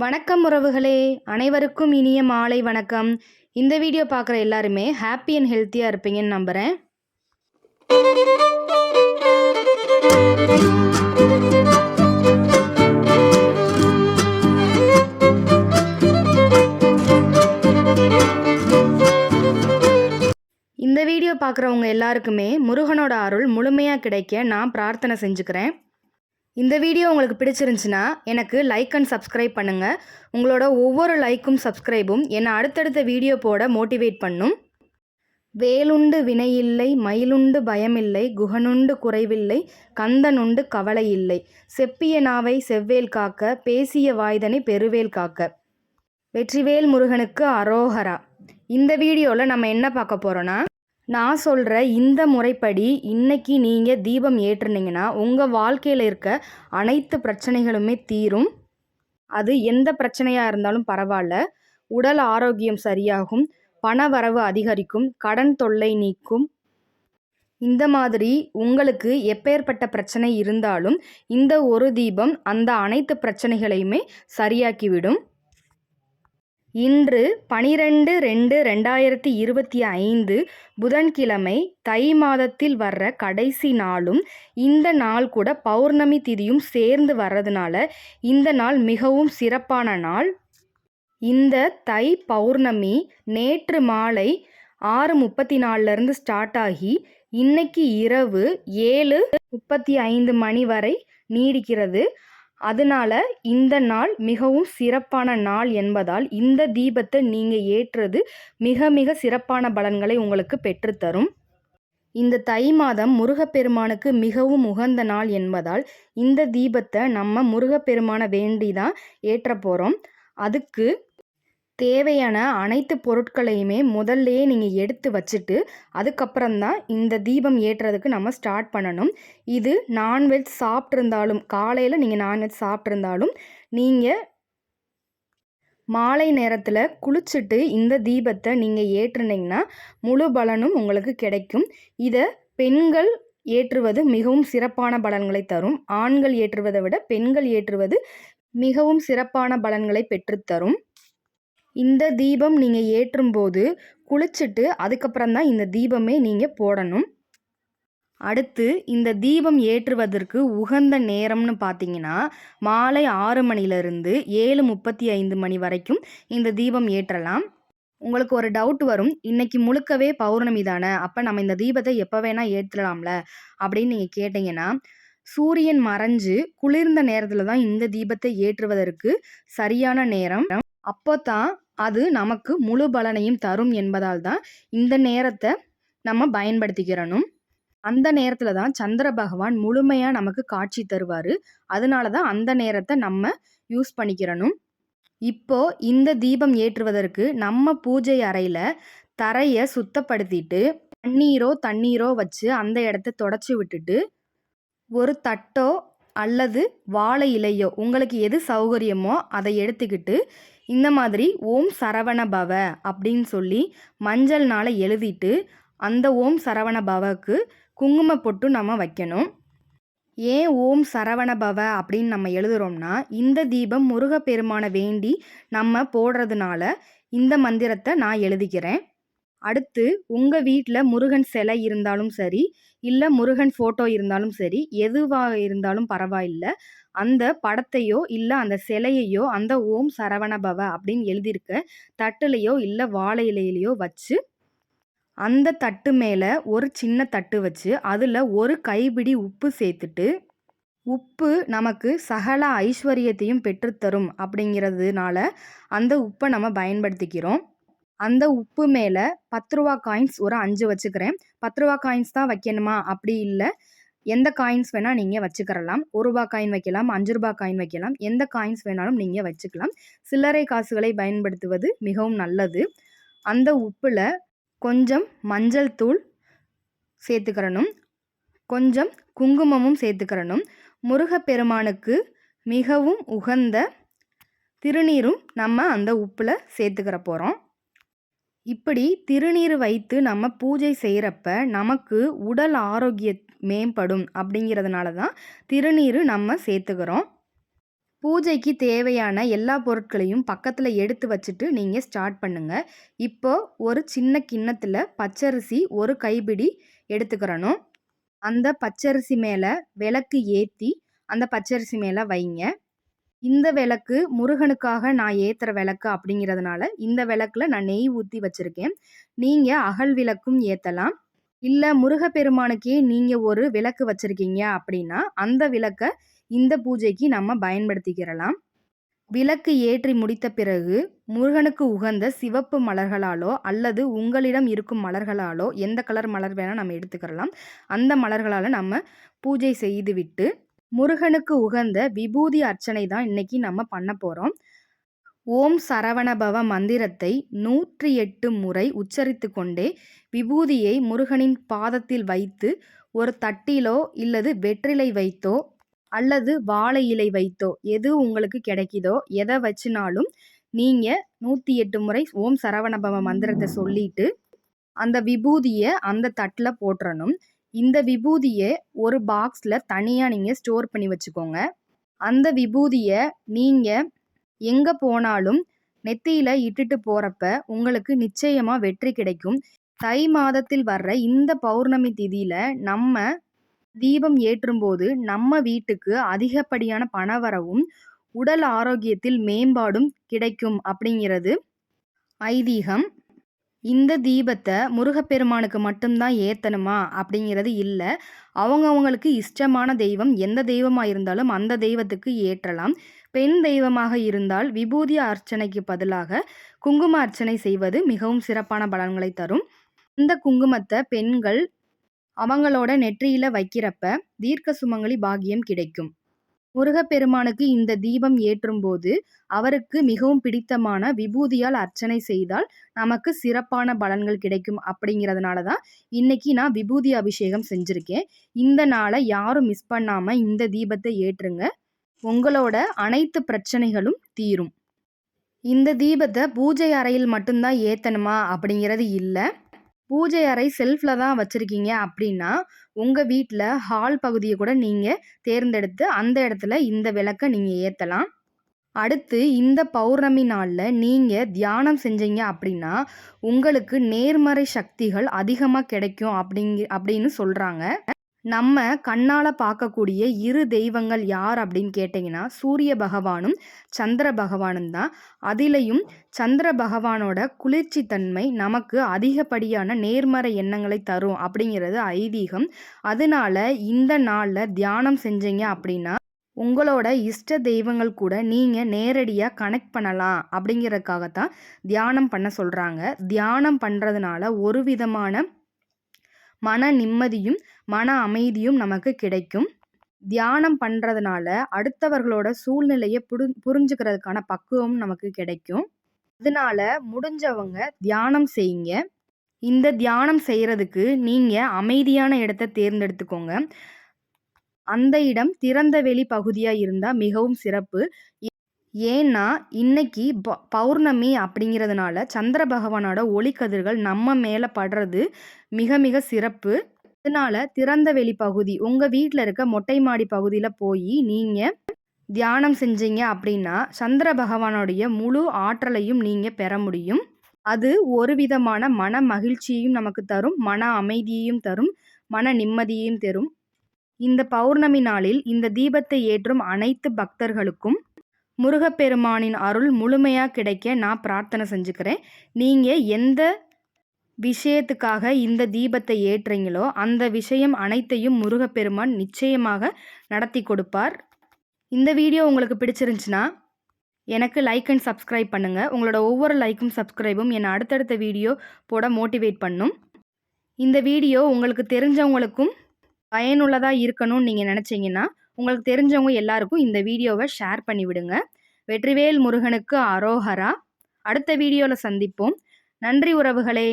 வணக்கம் உறவுகளே, அனைவருக்கும் இனிய மாலை வணக்கம். இந்த வீடியோ பார்க்குற எல்லாருமே ஹாப்பி அண்ட் ஹெல்த்தியாக இருப்பீங்கன்னு நம்புகிறேன். இந்த வீடியோ பார்க்குறவங்க எல்லாருக்குமே முருகனோட அருள் முழுமையாக கிடைக்க நான் பிரார்த்தனை செஞ்சுக்கிறேன். இந்த வீடியோ உங்களுக்கு பிடிச்சிருந்துச்சுன்னா எனக்கு லைக் அண்ட் சப்ஸ்கிரைப் பண்ணுங்கள். உங்களோட ஒவ்வொரு லைக்கும் சப்ஸ்கிரைபும் என்னை அடுத்தடுத்த வீடியோ போட மோட்டிவேட் பண்ணும். வேலுண்டு வினையில்லை, மயிலுண்டு பயமில்லை, குகனுண்டு குறைவில்லை, கந்தனுண்டு கவலை இல்லை, செப்பிய நாவை செவ்வேல் காக்க, பேசிய வாய்தனை பெருவேல் காக்க. வெற்றிவேல் முருகனுக்கு அரோகரா. இந்த வீடியோவில் நம்ம என்ன பார்க்க போகிறோன்னா, நான் சொல்கிற இந்த முறைப்படி இன்றைக்கி நீங்கள் தீபம் ஏற்றுனீங்கன்னா உங்கள் வாழ்க்கையில் இருக்க அனைத்து பிரச்சனைகளுமே தீரும். அது எந்த பிரச்சனையாக இருந்தாலும் பரவாயில்ல. உடல் ஆரோக்கியம் சரியாகும், பண வரவு அதிகரிக்கும், கடன் தொல்லை நீக்கும். இந்த மாதிரி உங்களுக்கு எப்பேற்பட்ட பிரச்சனை இருந்தாலும் இந்த ஒரு தீபம் அந்த அனைத்து பிரச்சனைகளையுமே சரியாக்கிவிடும். இன்று 12/2/2025 புதன்கிழமை, தை மாதத்தில் வர்ற கடைசி நாளும் இந்த நாள் கூட பௌர்ணமி திதியும் சேர்ந்து வர்றதுனால இந்த நாள் மிகவும் சிறப்பான நாள். இந்த தை பௌர்ணமி நேற்று மாலை 6:34 ஸ்டார்ட் ஆகி இன்னைக்கு இரவு 7:35 மணி வரை நீடிக்கிறது. அதனால இந்த நாள் மிகவும் சிறப்பான நாள் என்பதால் இந்த தீபத்தை நீங்கள் ஏற்றுறது மிக மிக சிறப்பான பலன்களை உங்களுக்கு பெற்றுத்தரும். இந்த தை மாதம் முருகப்பெருமானுக்கு மிகவும் உகந்த நாள் என்பதால் இந்த தீபத்தை நம்ம முருகப்பெருமானை வேண்டி தான் ஏற்ற போகிறோம். அதுக்கு தேவையான அனைத்து பொருட்களையுமே முதல்லையே நீங்கள் எடுத்து வச்சுட்டு அதுக்கப்புறம்தான் இந்த தீபம் ஏற்றுறதுக்கு நம்ம ஸ்டார்ட் பண்ணணும். இது நான்வெஜ் சாப்பிட்ருந்தாலும், காலையில் நீங்கள் நான்வெஜ் சாப்பிட்ருந்தாலும் நீங்கள் மாலை நேரத்தில் குளிச்சுட்டு இந்த தீபத்தை நீங்கள் ஏற்றுனீங்கன்னா முழு பலனும் உங்களுக்கு கிடைக்கும். இதை பெண்கள் ஏற்றுவது மிகவும் சிறப்பான பலன்களை தரும். ஆண்கள் ஏற்றுவதை விட பெண்கள் ஏற்றுவது மிகவும் சிறப்பான பலன்களை பெற்றுத்தரும். இந்த தீபம் நீங்கள் ஏற்றும்போது குளிச்சுட்டு அதுக்கப்புறம் தான் இந்த தீபமே நீங்கள் போடணும். அடுத்து இந்த தீபம் ஏற்றுவதற்கு உகந்த நேரம்னு பார்த்தீங்கன்னா மாலை 6 மணிலிருந்து 7:35 மணி வரைக்கும் இந்த தீபம் ஏற்றலாம். உங்களுக்கு ஒரு டவுட் வரும், இன்னைக்கு முழுக்கவே பௌர்ணமி தானே, அப்போ நம்ம இந்த தீபத்தை எப்போ வேணால் ஏற்றலாம்ல அப்படின்னு நீங்கள் கேட்டிங்கன்னா, சூரியன் மறைஞ்சு குளிர்ந்த நேரத்தில் தான் இந்த தீபத்தை ஏற்றுவதற்கு சரியான நேரம். அப்போ தான் அது நமக்கு முழு பலனையும் தரும் என்பதால் தான் இந்த நேரத்தை நம்ம பயன்படுத்திக்கிறணும். அந்த நேரத்தில் தான் சந்திர பகவான் முழுமையாக நமக்கு காட்சி தருவார். அதனால தான் அந்த நேரத்தை நம்ம யூஸ் பண்ணிக்கிறணும். இப்போ இந்த தீபம் நம்ம பூஜை அறையில் தரையை சுத்தப்படுத்திட்டு தண்ணீரோ வச்சு அந்த இடத்த தொடச்சி விட்டுட்டு ஒரு தட்டோ அல்லது வாழை இலையோ உங்களுக்கு எது சௌகரியமோ அதை எடுத்துக்கிட்டு இந்த மாதிரி ஓம் சரவண பவ அப்படின்னு சொல்லி மஞ்சள்னால் எழுதிட்டு அந்த ஓம் சரவண பவக்கு குங்கும பொட்டு நம்ம வைக்கணும். ஏன் ஓம் சரவண பவ அப்படின்னு நம்ம எழுதுகிறோம்னா இந்த தீபம் முருகப்பெருமானை வேண்டி நம்ம போடுறதுனால இந்த மந்திரத்தை நான் எழுதிக்கிறேன். அடுத்து உங்கள் வீட்டில் முருகன் சிலை இருந்தாலும் சரி, இல்லை முருகன் ஃபோட்டோ இருந்தாலும் சரி, எதுவாக இருந்தாலும் பரவாயில்லை, அந்த படத்தையோ இல்லை அந்த சிலையையோ அந்த ஓம் சரவண பவ அப்படின்னு எழுதியிருக்க தட்டுலையோ இல்லை வாழை இலையிலையோ வச்சு அந்த தட்டு மேலே ஒரு சின்ன தட்டு வச்சு அதில் ஒரு கைப்பிடி உப்பு சேர்த்துட்டு, உப்பு நமக்கு சகல ஐஸ்வர்யத்தையும் பெற்றுத்தரும் அப்படிங்கிறதுனால அந்த உப்பை நம்ம பயன்படுத்திக்கிறோம். அந்த உப்பு மேலே 10 ரூபா காயின்ஸ் ஒரு 5 வச்சுக்கிறேன். 10 ரூபா காயின்ஸ் தான் வைக்கணுமா அப்படி இல்லை, எந்த காயின்ஸ் வேணால் நீங்கள் வச்சுக்கிறலாம். 1 ரூபா காயின் வைக்கலாம், 5 ரூபா காயின் வைக்கலாம், எந்த காயின்ஸ் வேணாலும் நீங்கள் வச்சுக்கலாம். சில்லறை காசுகளை பயன்படுத்துவது மிகவும் நல்லது. அந்த உப்பில் கொஞ்சம் மஞ்சள் தூள் சேர்த்துக்கிறணும், கொஞ்சம் குங்குமமும் சேர்த்துக்கிறணும். முருகப்பெருமானுக்கு மிகவும் உகந்த திருநீரும் நம்ம அந்த உப்பில் சேர்த்துக்கிற போகிறோம். இப்படி திருநீர் வைத்து நம்ம பூஜை செய்கிறப்ப நமக்கு உடல் ஆரோக்கியம் மேம்படும் அப்படிங்கிறதுனால தான் திருநீர் நம்ம சேர்த்துக்கிறோம். பூஜைக்கு தேவையான எல்லா பொருட்களையும் பக்கத்தில் எடுத்து வச்சுட்டு நீங்கள் ஸ்டார்ட் பண்ணுங்கள். இப்போ ஒரு சின்ன கிண்ணத்தில் பச்சரிசி ஒரு கைப்பிடி எடுத்துக்கிறணும். அந்த பச்சரிசி மேலே விளக்கு ஏற்றி அந்த பச்சரிசி மேலே வைங்க. இந்த விளக்கு முருகனுக்காக நான் ஏற்றுற விளக்கு அப்படிங்கிறதுனால இந்த விளக்கில் நான் நெய் ஊற்றி வச்சுருக்கேன். நீங்கள் அகல் விளக்கும் ஏற்றலாம். இல்லை முருகப்பெருமானுக்கே நீங்கள் ஒரு விளக்கு வச்சுருக்கீங்க அப்படின்னா அந்த விளக்கை இந்த பூஜைக்கு நம்ம பயன்படுத்திக்கிறலாம். விளக்கு ஏற்றி முடித்த பிறகு முருகனுக்கு உகந்த சிவப்பு மலர்களாலோ அல்லது உங்களிடம் இருக்கும் மலர்களாலோ எந்த கலர் மலர் வேணால் நம்ம எடுத்துக்கிறலாம். அந்த மலர்களால் நம்ம பூஜை செய்துவிட்டு முருகனுக்கு உகந்த விபூதி அர்ச்சனை தான் இன்னைக்கு நம்ம பண்ண போகிறோம். ஓம் சரவணபவ மந்திரத்தை 108 முறை உச்சரித்து கொண்டே விபூதியை முருகனின் பாதத்தில் வைத்து ஒரு தட்டிலோ இல்லது வெற்றிலை வைத்தோ அல்லது வாழை இலை வைத்தோ எது உங்களுக்கு கிடைக்குதோ எதை வச்சுனாலும் நீங்கள் 108 முறை ஓம் சரவணபவ மந்திரத்தை சொல்லிட்டு அந்த விபூதியை அந்த தட்டில் போட்டுறணும். இந்த விபூதியை ஒரு பாக்ஸில் தனியாக நீங்கள் ஸ்டோர் பண்ணி வச்சுக்கோங்க. அந்த விபூதியை நீங்கள் எங்கே போனாலும் நெத்தியில் இட்டுட்டு போகிறப்ப உங்களுக்கு நிச்சயமாக வெற்றி கிடைக்கும். தை மாதத்தில் வர்ற இந்த பௌர்ணமி திதியில் நம்ம தீபம் ஏற்றும்போது நம்ம வீட்டுக்கு அதிகப்படியான பணவரவும் உடல் ஆரோக்கியத்தில் மேம்பாடும் கிடைக்கும் அப்படிங்கிறது ஐதீகம். இந்த தீபத்தை முருகப்பெருமானுக்கு மட்டும்தான் ஏற்றணுமா அப்படிங்கிறது இல்லை. அவங்கவுங்களுக்கு இஷ்டமான தெய்வம் எந்த தெய்வமாக இருந்தாலும் அந்த தெய்வத்துக்கு ஏற்றலாம். பெண் தெய்வமாக இருந்தால் விபூதி அர்ச்சனைக்கு பதிலாக குங்கும அர்ச்சனை செய்வது மிகவும் சிறப்பான பலன்களை தரும். இந்த குங்குமத்தை பெண்கள் அவங்களோட நெற்றியில் வைக்கிறப்ப தீர்க்க சுமங்கலி பாக்கியம் கிடைக்கும். முருகப்பெருமானுக்கு இந்த தீபம் ஏற்றும்போது அவருக்கு மிகவும் பிடித்தமான விபூதியால் அர்ச்சனை செய்தால் நமக்கு சிறப்பான பலன்கள் கிடைக்கும். அப்படிங்கிறதுனால தான் இன்னைக்கு நான் விபூதி அபிஷேகம் செஞ்சுருக்கேன். இந்த நாளை யாரும் மிஸ் பண்ணாமல் இந்த தீபத்தை ஏற்றுங்க. உங்களோட அனைத்து பிரச்சனைகளும் தீரும். இந்த தீபத்தை பூஜை அறையில் மட்டும்தான் ஏற்றணுமா அப்படிங்கிறது இல்லை. பூஜை அறை செல்ஃபில் தான் வச்சுருக்கீங்க அப்படின்னா உங்கள் வீட்டில் ஹால் பகுதியை கூட நீங்கள் தேர்ந்தெடுத்து அந்த இடத்துல இந்த விளக்கை நீங்கள் ஏற்றலாம். அடுத்து இந்த பௌர்ணமி நாளில் நீங்கள் தியானம் செஞ்சீங்க அப்படின்னா உங்களுக்கு நேர்மறை சக்திகள் அதிகமாக கிடைக்கும் அப்படின்னு சொல்கிறாங்க. நம்ம கண்ணால் பார்க்கக்கூடிய இரு தெய்வங்கள் யார் அப்படின்னு கேட்டிங்கன்னா சூரிய பகவானும் சந்திர பகவானும் தான். அதிலையும் சந்திர பகவானோட குளிர்ச்சி தன்மை நமக்கு அதிகப்படியான நேர்மறை எண்ணங்களை தரும் அப்படிங்கிறது ஐதீகம். அதனால இந்த நாளில் தியானம் செஞ்சீங்க அப்படின்னா உங்களோட இஷ்ட தெய்வங்கள் கூட நீங்கள் நேரடியாக கனெக்ட் பண்ணலாம். அப்படிங்கிறதுக்காகத்தான் தியானம் பண்ண சொல்கிறாங்க. தியானம் பண்ணுறதுனால ஒரு விதமான மன நிம்மதியும் மன அமைதியும் நமக்கு கிடைக்கும். தியானம் பண்ணுறதுனால அடுத்தவர்களோட சூழ்நிலையை புரிஞ்சுக்கிறதுக்கான பக்குவம் நமக்கு கிடைக்கும். அதனால முடிஞ்சவங்க தியானம் செய்யுங்க. இந்த தியானம் செய்கிறதுக்கு நீங்கள் அமைதியான இடத்த தேர்ந்தெடுத்துக்கோங்க. அந்த இடம் திறந்த வெளி பகுதியாக இருந்தால் மிகவும் சிறப்பு. ஏன்னா இன்னைக்கு பௌர்ணமி அப்படிங்கிறதுனால சந்திர பகவானோட ஒளிக்கதிர்கள் நம்ம மேலே படுறது மிக மிக சிறப்பு. அதனால திறந்த வெளி பகுதி உங்கள் வீட்டில் இருக்க மொட்டை மாடி பகுதியில் போய் நீங்கள் தியானம் செஞ்சீங்க அப்படின்னா சந்திர பகவானுடைய முழு ஆற்றலையும் நீங்கள் பெற முடியும். அது ஒரு விதமான மன மகிழ்ச்சியையும் நமக்கு தரும், மன அமைதியையும் தரும், மன நிம்மதியையும் தரும். இந்த பௌர்ணமி நாளில் இந்த தீபத்தை ஏற்றும் அனைத்து பக்தர்களுக்கும் முருகப்பெருமானின் அருள் முழுமையாக கிடைக்க நான் பிரார்த்தனை செஞ்சுக்கிறேன். நீங்கள் எந்த விஷயத்துக்காக இந்த தீபத்தை ஏற்றுறீங்களோ அந்த விஷயம் அனைத்தையும் முருகப்பெருமான் நிச்சயமாக நடத்தி கொடுப்பார். இந்த வீடியோ உங்களுக்கு பிடிச்சிருந்துச்சுன்னா எனக்கு லைக் அண்ட் சப்ஸ்கிரைப் பண்ணுங்கள். உங்களோட ஒவ்வொரு லைக்கும் சப்ஸ்கிரைபும் என்னை அடுத்தடுத்த வீடியோ போட மோட்டிவேட் பண்ணும். இந்த வீடியோ உங்களுக்கு தெரிஞ்சவங்களுக்கும் பயனுள்ளதாக இருக்கணும்னு நீங்கள் நினச்சிங்கன்னா உங்களுக்கு தெரிஞ்சவங்க எல்லாருக்கும் இந்த வீடியோவை ஷேர் பண்ணி விடுங்க. வெற்றிவேல் முருகனுக்கு அரோகரா. அடுத்த வீடியோவில் சந்திப்போம். நன்றி உறவுகளே.